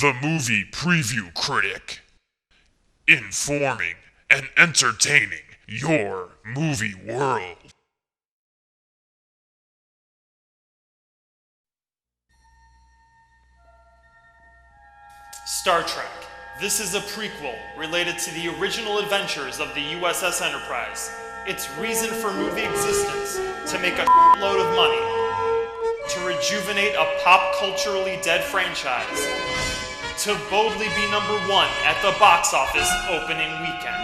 The Movie Preview Critic. Informing and entertaining your movie world. Star Trek. This is a prequel related to the original adventures of the USS Enterprise. Its reason for movie existence: to make a load of money, to rejuvenate a pop culturally dead franchise, to boldly be number one at the box office opening weekend.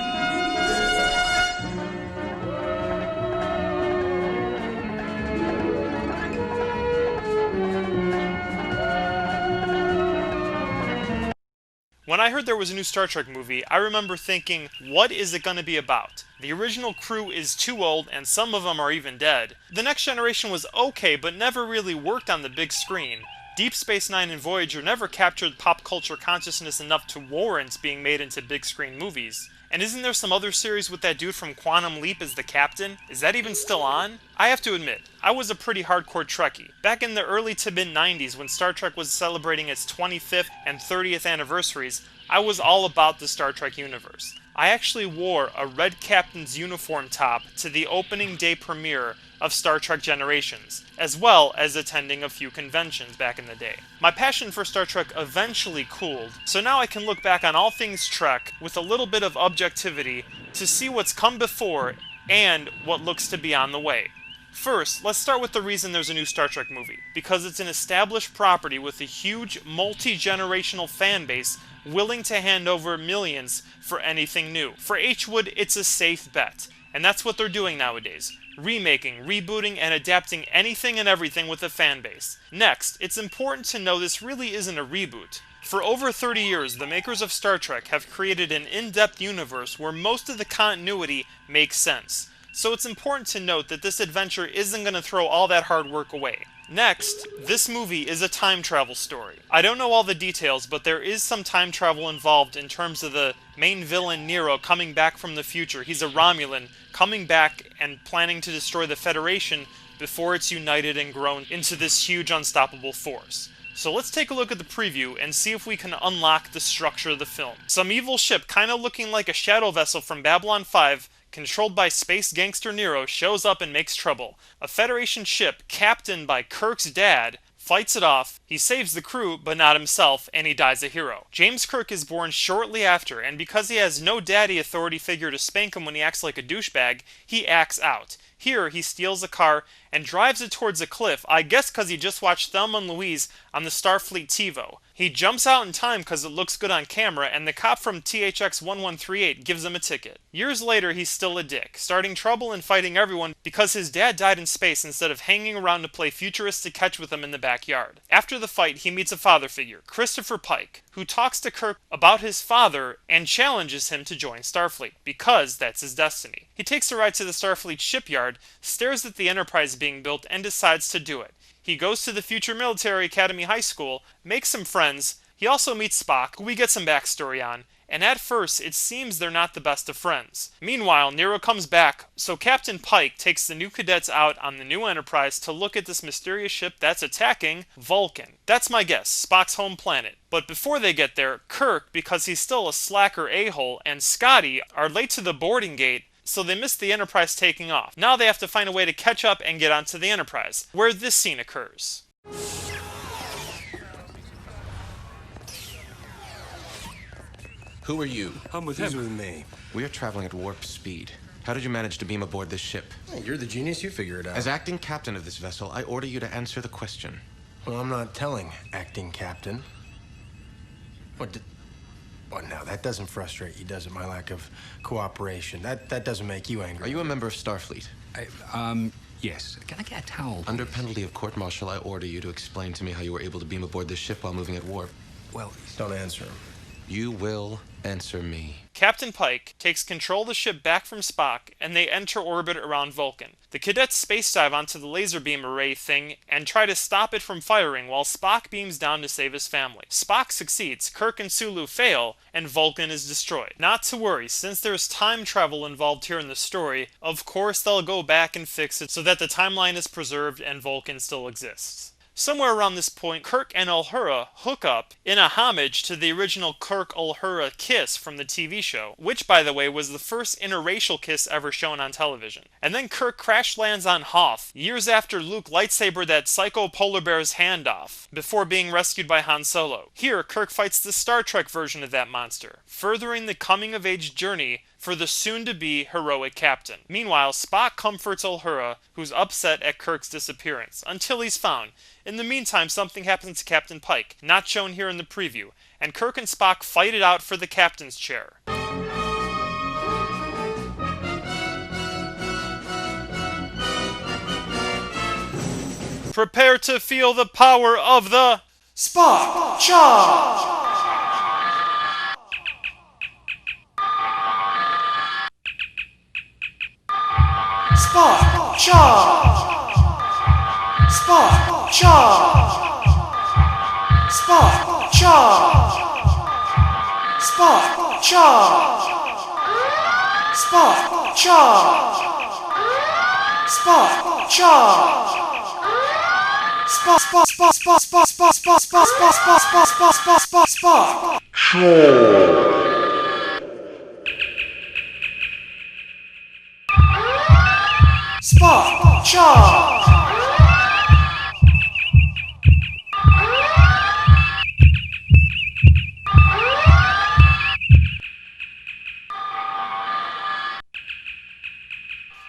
When I heard there was a new Star Trek movie, I remember thinking, what is it going to be about? The original crew is too old, and some of them are even dead. The Next Generation was okay, but never really worked on the big screen. Deep Space Nine and Voyager never captured pop culture consciousness enough to warrant being made into big screen movies. And isn't there some other series with that dude from Quantum Leap as the captain? Is that even still on? I have to admit, I was a pretty hardcore Trekkie. Back in the early to mid-90s, when Star Trek was celebrating its 25th and 30th anniversaries, I was all about the Star Trek universe. I actually wore a red captain's uniform top to the opening day premiere of Star Trek Generations, as well as attending a few conventions back in the day. My passion for Star Trek eventually cooled, so now I can look back on all things Trek with a little bit of objectivity to see what's come before and what looks to be on the way. First, let's start with the reason there's a new Star Trek movie. Because it's an established property with a huge, multi-generational fan base willing to hand over millions for anything new. For H. Wood, it's a safe bet. And that's what they're doing nowadays. Remaking, rebooting, and adapting anything and everything with a fan base. Next, it's important to know this really isn't a reboot. For over 30 years, the makers of Star Trek have created an in-depth universe where most of the continuity makes sense. So it's important to note that this adventure isn't going to throw all that hard work away. Next, this movie is a time travel story. I don't know all the details, but there is some time travel involved in terms of the main villain Nero coming back from the future. He's a Romulan, coming back and planning to destroy the Federation before it's united and grown into this huge unstoppable force. So let's take a look at the preview and see if we can unlock the structure of the film. Some evil ship kinda looking like a shadow vessel from Babylon 5, controlled by space gangster Nero, shows up and makes trouble. A Federation ship, captained by Kirk's dad, fights it off. He saves the crew, but not himself, and he dies a hero. James Kirk is born shortly after, and because he has no daddy authority figure to spank him when he acts like a douchebag, he acts out. Here, he steals a car and drives it towards a cliff, I guess because he just watched Thelma and Louise on the Starfleet TiVo. He jumps out in time because it looks good on camera, and the cop from THX 1138 gives him a ticket. Years later, he's still a dick, starting trouble and fighting everyone because his dad died in space instead of hanging around to play futuristic catch with him in the backyard. After the fight, he meets a father figure, Christopher Pike, who talks to Kirk about his father and challenges him to join Starfleet, because that's his destiny. He takes a ride to the Starfleet shipyard, stares at the Enterprise being built, and decides to do it. He goes to the future military academy high school, makes some friends. He also meets Spock, who we get some backstory on, and at first it seems they're not the best of friends. Meanwhile, Nero comes back, so Captain Pike takes the new cadets out on the new Enterprise to look at this mysterious ship that's attacking Vulcan. That's my guess, Spock's home planet. But before they get there, Kirk, because he's still a slacker a-hole, and Scotty are late to the boarding gate, so they miss the Enterprise taking off. Now they have to find a way to catch up and get onto the Enterprise, where this scene occurs. Who are you? I'm with He's him. with me. We are traveling at warp speed. How did you manage to beam aboard this ship? Hey, you're the genius, you figure it out. As acting captain of this vessel, I order you to answer the question. Well, I'm not telling, acting captain. What now? That doesn't frustrate you, does it? My lack of cooperation. That doesn't make you angry. Are you a member of Starfleet? Yes. Can I get a towel? Under penalty of court-martial, I order you to explain to me how you were able to beam aboard this ship while moving at warp. Well, Don't answer him. You will answer me. Captain Pike takes control of the ship back from Spock, and they enter orbit around Vulcan. The cadets space dive onto the laser beam array thing and try to stop it from firing while Spock beams down to save his family. Spock succeeds, Kirk and Sulu fail, and Vulcan is destroyed. Not to worry, since there's time travel involved here in the story, of course they'll go back and fix it so that the timeline is preserved and Vulcan still exists. Somewhere around this point, Kirk and Uhura hook up in a homage to the original Kirk-Uhura kiss from the TV show, which, by the way, was the first interracial kiss ever shown on television. And then Kirk crash lands on Hoth, years after Luke lightsabered that psycho polar bear's hand off, before being rescued by Han Solo. Here, Kirk fights the Star Trek version of that monster, furthering the coming-of-age journey for the soon-to-be heroic captain. Meanwhile, Spock comforts Uhura, who's upset at Kirk's disappearance, until he's found. In the meantime, something happens to Captain Pike, not shown here in the preview, and Kirk and Spock fight it out for the captain's chair. Prepare to feel the power of the Spock Charge! Spock Charge! Spock Charge! Spock Charge! Spock Charge! Spock Charge! Spock Charge! Spock, Spock, Spock, Spock, Spock, Spock, Spock, Spock, Spock, Spock, Spock, Spock, Spock, Spock, Spock Charge!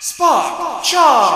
Spock Charge!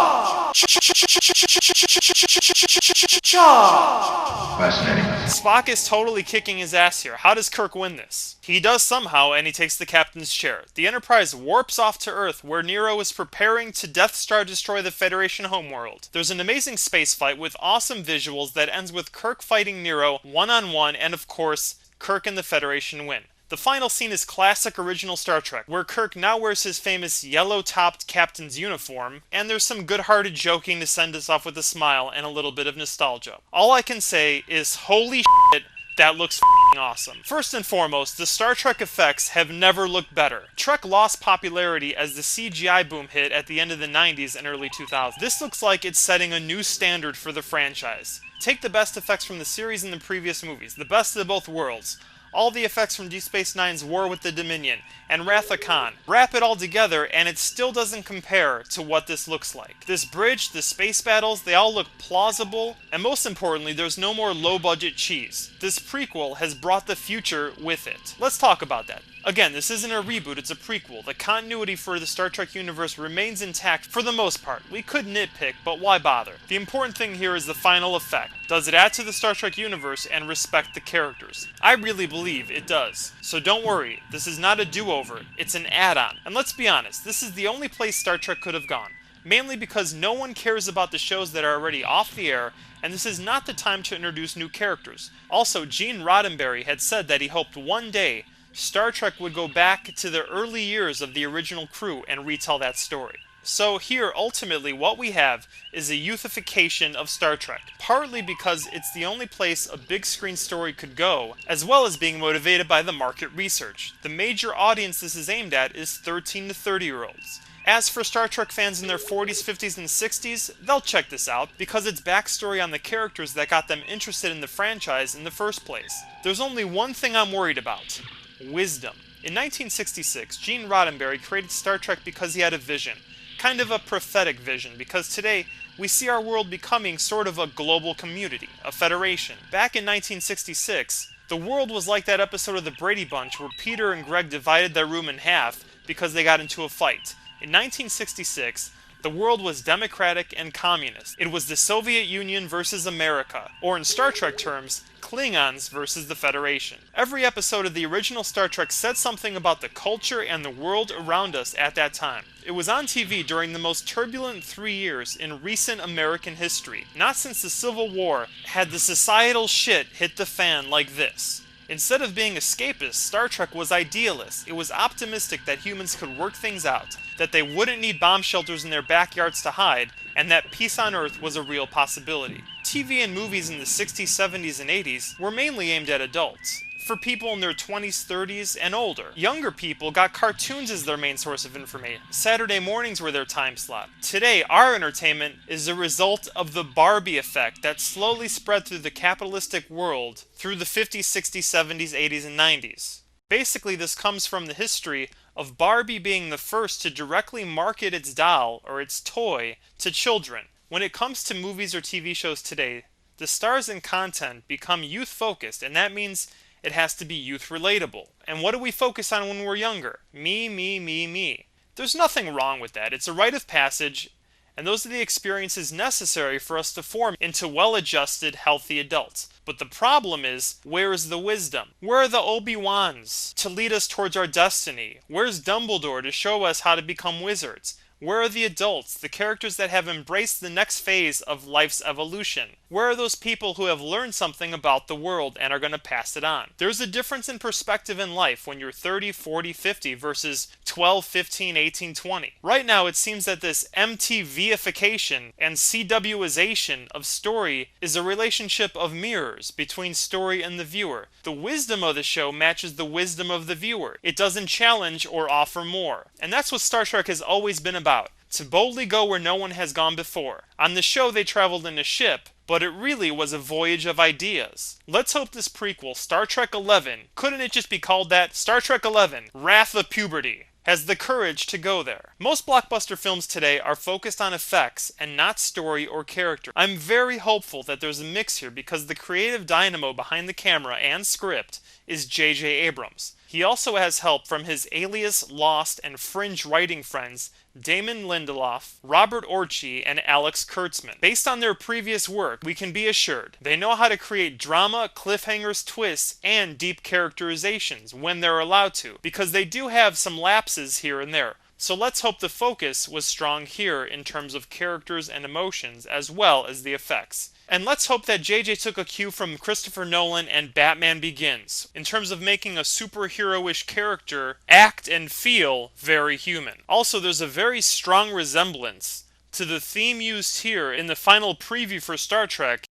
Fascinating. Spock is totally kicking his ass here. How does Kirk win this? He does somehow, and he takes the captain's chair. The Enterprise warps off to Earth, where Nero is preparing to Death Star destroy the Federation homeworld. There's an amazing space fight with awesome visuals that ends with Kirk fighting Nero one-on-one, and of course, Kirk and the Federation win. The final scene is classic original Star Trek, where Kirk now wears his famous yellow-topped captain's uniform, and there's some good-hearted joking to send us off with a smile and a little bit of nostalgia. All I can say is, holy shit, that looks f***ing awesome. First and foremost, the Star Trek effects have never looked better. Trek lost popularity as the CGI boom hit at the end of the 90s and early 2000s. This looks like it's setting a new standard for the franchise. Take the best effects from the series and the previous movies, the best of both worlds. All the effects from Deep Space Nine's War with the Dominion, and Wrath of Khan. Wrap it all together, and it still doesn't compare to what this looks like. This bridge, the space battles, they all look plausible, and most importantly, there's no more low-budget cheese. This prequel has brought the future with it. Let's talk about that. Again, this isn't a reboot, it's a prequel. The continuity for the Star Trek universe remains intact for the most part. We could nitpick, but why bother? The important thing here is the final effect. Does it add to the Star Trek universe and respect the characters? I really believe it does. So don't worry, this is not a do-over, it's an add-on. And let's be honest, this is the only place Star Trek could have gone. Mainly because no one cares about the shows that are already off the air, and this is not the time to introduce new characters. Also, Gene Roddenberry had said that he hoped one day Star Trek would go back to the early years of the original crew and retell that story. So here, ultimately, what we have is a youthification of Star Trek, partly because it's the only place a big screen story could go, as well as being motivated by the market research. The major audience this is aimed at is 13 to 30-year-olds. As for Star Trek fans in their 40s, 50s, and 60s, they'll check this out because it's backstory on the characters that got them interested in the franchise in the first place. There's only one thing I'm worried about: wisdom. In 1966, Gene Roddenberry created Star Trek because he had a vision. Kind of a prophetic vision, because today we see our world becoming sort of a global community, a federation. Back in 1966, the world was like that episode of The Brady Bunch where Peter and Greg divided their room in half because they got into a fight. In 1966, the world was democratic and communist. It was the Soviet Union versus America, or in Star Trek terms, Klingons versus the Federation. Every episode of the original Star Trek said something about the culture and the world around us at that time. It was on TV during the most turbulent 3 years in recent American history. Not since the Civil War had the societal shit hit the fan like this. Instead of being escapist, Star Trek was idealist. It was optimistic that humans could work things out, that they wouldn't need bomb shelters in their backyards to hide, and that peace on Earth was a real possibility. TV and movies in the 60s, 70s, and 80s were mainly aimed at adults. for people in their 20s, 30s, and older. Younger people got cartoons as their main source of information. Saturday mornings were their time slot. Today, our entertainment is a result of the Barbie effect that slowly spread through the capitalistic world through the 50s, 60s, 70s, 80s, and 90s. Basically, this comes from the history of Barbie being the first to directly market its doll, or its toy, to children. When it comes to movies or TV shows today, the stars and content become youth-focused, and that means it has to be youth-relatable. And what do we focus on when we're younger? Me, me, me, me. There's nothing wrong with that. It's a rite of passage, and those are the experiences necessary for us to form into well-adjusted, healthy adults. But the problem is, where is the wisdom? Where are the Obi-Wans to lead us towards our destiny? Where's Dumbledore to show us how to become wizards? Where are the adults, the characters that have embraced the next phase of life's evolution? Where are those people who have learned something about the world and are going to pass it on? There's a difference in perspective in life when you're 30, 40, 50 versus 12, 15, 18, 20. Right now, it seems that this MTVification and CWization of story is a relationship of mirrors between story and the viewer. The wisdom of the show matches the wisdom of the viewer. It doesn't challenge or offer more. And that's what Star Trek has always been about. To boldly go where no one has gone before. On the show, they traveled in a ship, but it really was a voyage of ideas. Let's hope this prequel, Star Trek XI, couldn't it just be called that? Star Trek XI, Wrath of Puberty, has the courage to go there. Most blockbuster films today are focused on effects and not story or character. I'm very hopeful that there's a mix here because the creative dynamo behind the camera and script is J.J. Abrams. He also has help from his Alias, Lost, and Fringe writing friends Damon Lindelof, Robert Orci, and Alex Kurtzman. Based on their previous work, we can be assured they know how to create drama, cliffhangers, twists, and deep characterizations when they're allowed to, because they do have some lapses here and there. So let's hope the focus was strong here in terms of characters and emotions as well as the effects. And let's hope that JJ took a cue from Christopher Nolan and Batman Begins in terms of making a superhero-ish character act and feel very human. Also, there's a very strong resemblance to the theme used here in the final preview for Star Trek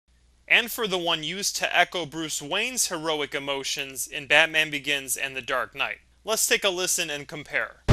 and for the one used to echo Bruce Wayne's heroic emotions in Batman Begins and The Dark Knight. Let's take a listen and compare.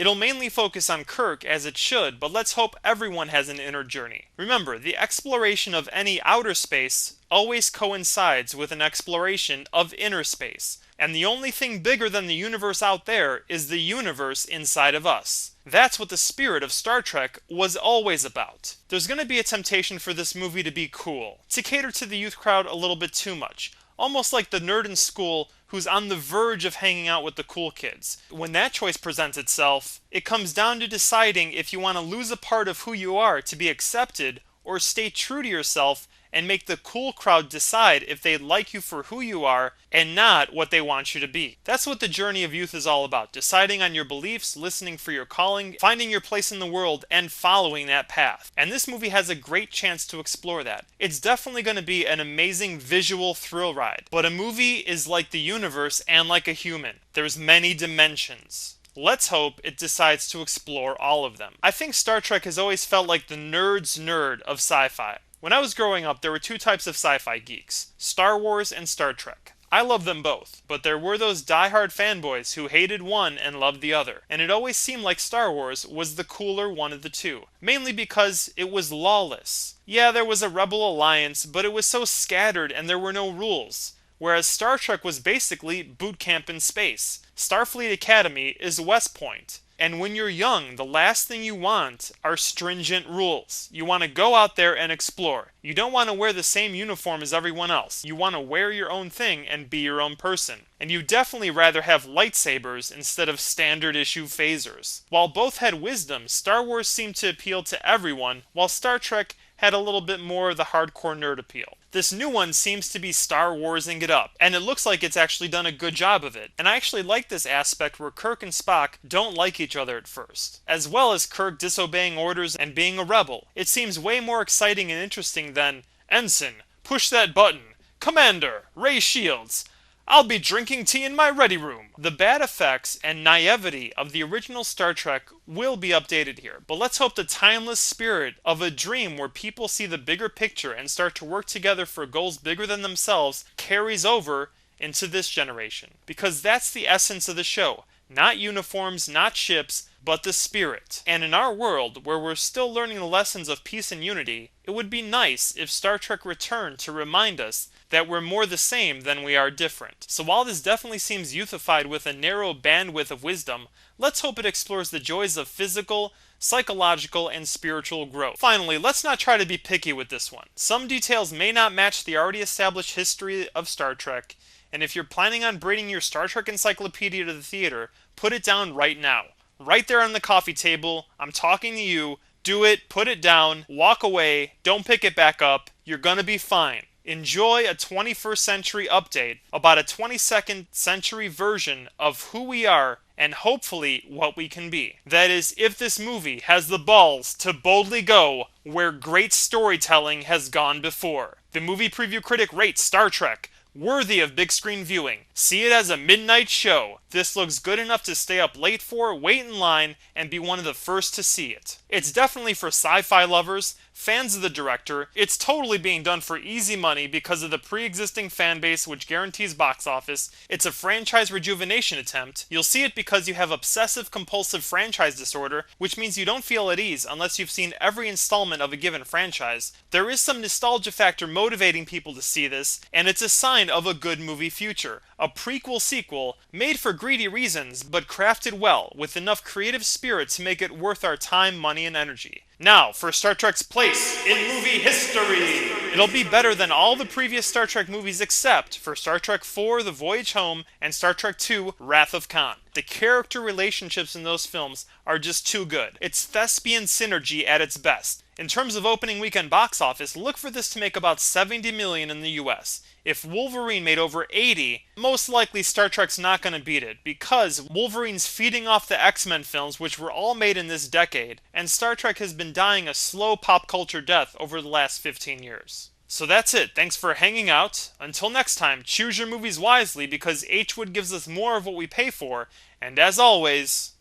It'll mainly focus on Kirk, as it should, but let's hope everyone has an inner journey. Remember, the exploration of any outer space always coincides with an exploration of inner space. And the only thing bigger than the universe out there is the universe inside of us. That's what the spirit of Star Trek was always about. There's going to be a temptation for this movie to be cool, to cater to the youth crowd a little bit too much. Almost like the nerd in school who's on the verge of hanging out with the cool kids. When that choice presents itself, it comes down to deciding if you want to lose a part of who you are to be accepted or stay true to yourself and make the cool crowd decide if they like you for who you are and not what they want you to be. That's what the journey of youth is all about. Deciding on your beliefs, listening for your calling, finding your place in the world, and following that path. And this movie has a great chance to explore that. It's definitely going to be an amazing visual thrill ride. But a movie is like the universe and like a human. There's many dimensions. Let's hope it decides to explore all of them. I think Star Trek has always felt like the nerd's nerd of sci-fi. When I was growing up, there were two types of sci-fi geeks, Star Wars and Star Trek. I love them both, but there were those die-hard fanboys who hated one and loved the other, and it always seemed like Star Wars was the cooler one of the two, mainly because it was lawless. Yeah, there was a rebel alliance, but it was so scattered and there were no rules. Whereas Star Trek was basically boot camp in space. Starfleet Academy is West Point. And when you're young, the last thing you want are stringent rules. You want to go out there and explore. You don't want to wear the same uniform as everyone else. You want to wear your own thing and be your own person. And you definitely rather have lightsabers instead of standard issue phasers. While both had wisdom, Star Wars seemed to appeal to everyone, while Star Trek had a little bit more of the hardcore nerd appeal. This new one seems to be Star Warsing it up, and it looks like it's actually done a good job of it. And I actually like this aspect where Kirk and Spock don't like each other at first, as well as Kirk disobeying orders and being a rebel. It seems way more exciting and interesting than, "Ensign, push that button. Commander, raise shields. I'll be drinking tea in my ready room." The bad effects and naivety of the original Star Trek will be updated here, but let's hope the timeless spirit of a dream where people see the bigger picture and start to work together for goals bigger than themselves carries over into this generation. Because that's the essence of the show. Not uniforms, not ships, but the spirit. And in our world, where we're still learning the lessons of peace and unity, it would be nice if Star Trek returned to remind us that we're more the same than we are different. So while this definitely seems youthified with a narrow bandwidth of wisdom, let's hope it explores the joys of physical, psychological, and spiritual growth. Finally, let's not try to be picky with this one. Some details may not match the already established history of Star Trek, and if you're planning on bringing your Star Trek encyclopedia to the theater, put it down right now. Right there on the coffee table, I'm talking to you. Do it, put it down, walk away, don't pick it back up. You're gonna be fine. Enjoy a 21st century update about a 22nd century version of who we are and hopefully what we can be. That is, if this movie has the balls to boldly go where great storytelling has gone before. The movie preview critic rates Star Trek worthy of big screen viewing. See it as a midnight show. This looks good enough to stay up late for, wait in line, and be one of the first to see it. It's definitely for sci-fi lovers, fans of the director. It's totally being done for easy money because of the pre-existing fan base which guarantees box office. It's a franchise rejuvenation attempt. You'll see it because you have obsessive compulsive franchise disorder, which means you don't feel at ease unless you've seen every installment of a given franchise. There is some nostalgia factor motivating people to see this, and it's a sign of a good movie future. A prequel sequel made for greedy reasons, but crafted well, with enough creative spirit to make it worth our time, money, and energy. Now, for Star Trek's place in movie history! It'll be better than all the previous Star Trek movies except for Star Trek IV, The Voyage Home, and Star Trek II, Wrath of Khan. The character relationships in those films are just too good. It's thespian synergy at its best. In terms of opening weekend box office, look for this to make about $70 million in the US. If Wolverine made over 80, most likely Star Trek's not going to beat it, because Wolverine's feeding off the X-Men films, which were all made in this decade, and Star Trek has been dying a slow pop culture death over the last 15 years. So that's it. Thanks for hanging out. Until next time, choose your movies wisely, because Hwood gives us more of what we pay for, and as always,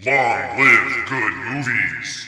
long live good movies!